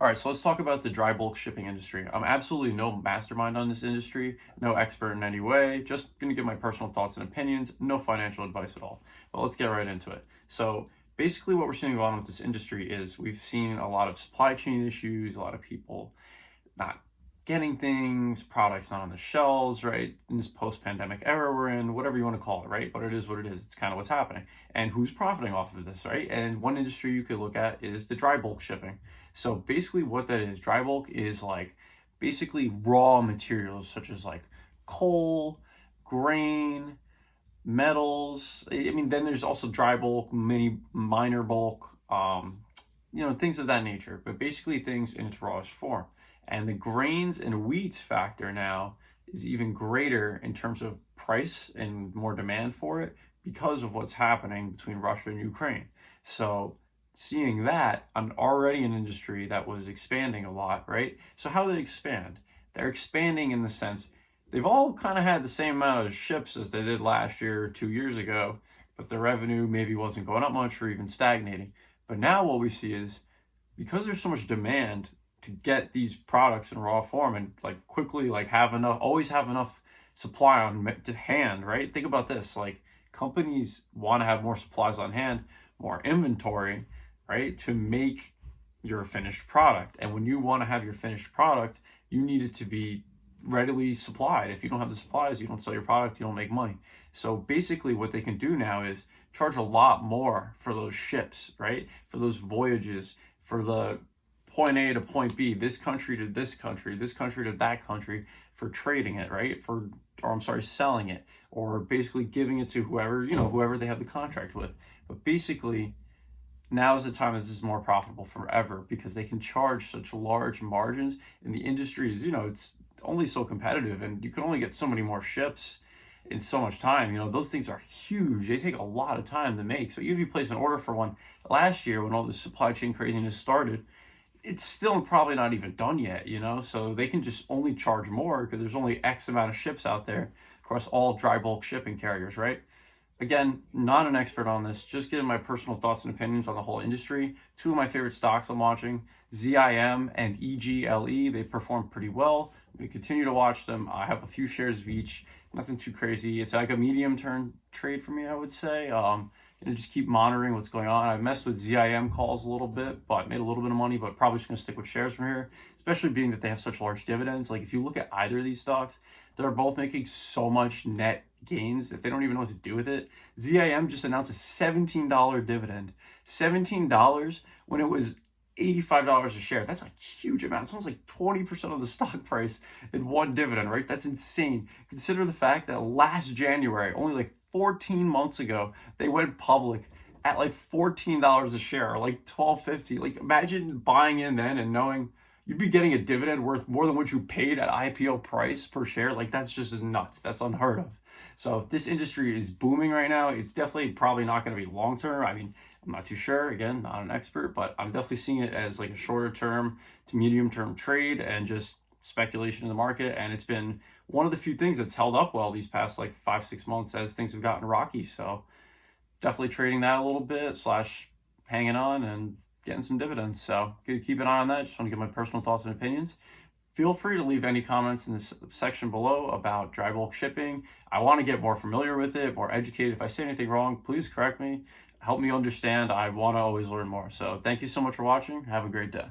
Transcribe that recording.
All right, so let's talk about the dry bulk shipping industry. I'm absolutely no mastermind on this industry, no expert in any way, just gonna give my personal thoughts and opinions, no financial advice at all. But let's get right into it. So basically what we're seeing going on with this industry is we've seen a lot of supply chain issues, a lot of people not getting things, products not on the shelves, right? In this post-pandemic era we're in, whatever you want to call it, right? But it is what it is. It's kind of what's happening. And who's profiting off of this, right? And one industry you could look at is the dry bulk shipping. So basically what that is, dry bulk is like basically raw materials such as like coal, grain, metals. I mean, then there's also dry bulk, minor bulk, things of that nature, but basically things in its rawest form. And the grains and wheats factor now is even greater in terms of price and more demand for it because of what's happening between Russia and Ukraine. So seeing that, I'm already an industry that was expanding a lot, right? So how do they expand? They're expanding in the sense they've all kind of had the same amount of ships as they did last year or 2 years ago, but the revenue maybe wasn't going up much or even stagnating. But now what we see is because there's so much demand to get these products in raw form and like quickly like have enough, always have enough supply on to hand, right? Think about this, like companies want to have more supplies on hand, more inventory, right? To make your finished product. And when you want to have your finished product, you need it to be readily supplied. If you don't have the supplies, you don't sell your product, you don't make money. So basically what they can do now is charge a lot more for those ships, right? For those voyages, for the point A to point B, this country to this country to that country, for trading it, right? Selling it, or basically giving it to whoever they have the contract with. But basically, now is the time this is more profitable forever because they can charge such large margins, and the industry is, it's only so competitive, and you can only get so many more ships in so much time. Those things are huge. They take a lot of time to make. So even if you place an order for one last year when all this supply chain craziness started, it's still probably not even done yet, so they can just only charge more because there's only X amount of ships out there across all dry bulk shipping carriers, right? Again, not an expert on this, just giving my personal thoughts and opinions on the whole industry. Two of my favorite stocks I'm watching, ZIM and EGLE, they perform pretty well. I'm going to continue to watch them. I have a few shares of each, nothing too crazy. It's like a medium-term trade for me, I would say. Just keep monitoring what's going on. I've messed with ZIM calls a little bit, but made a little bit of money, but probably just going to stick with shares from here, especially being that they have such large dividends. Like if you look at either of these stocks, they're both making so much net gains that they don't even know what to do with it. ZIM just announced a $17 dividend. $17 when it was $85 a share. That's a huge amount. It's almost like 20% of the stock price in one dividend, right? That's insane. Consider the fact that last January, only like 14 months ago, they went public at like $14 a share, or like $12.50. Like imagine buying in then and knowing you'd be getting a dividend worth more than what you paid at IPO price per share. Like that's just nuts. That's unheard of. So this industry is booming right now. It's definitely probably not going to be long term. I mean, I'm not too sure. Again, not an expert, but I'm definitely seeing it as like a shorter term to medium term trade and just speculation in the market. And it's been one of the few things that's held up well these past like 5-6 months as things have gotten rocky. So definitely trading that a little bit / hanging on and getting some dividends. So keep an eye on that. Just want to give my personal thoughts and opinions. Feel free to leave any comments in this section below about dry bulk shipping. I want to get more familiar with it, more educated. If I say anything wrong, please correct me. Help me understand. I want to always learn more. So thank you so much for watching. Have a great day.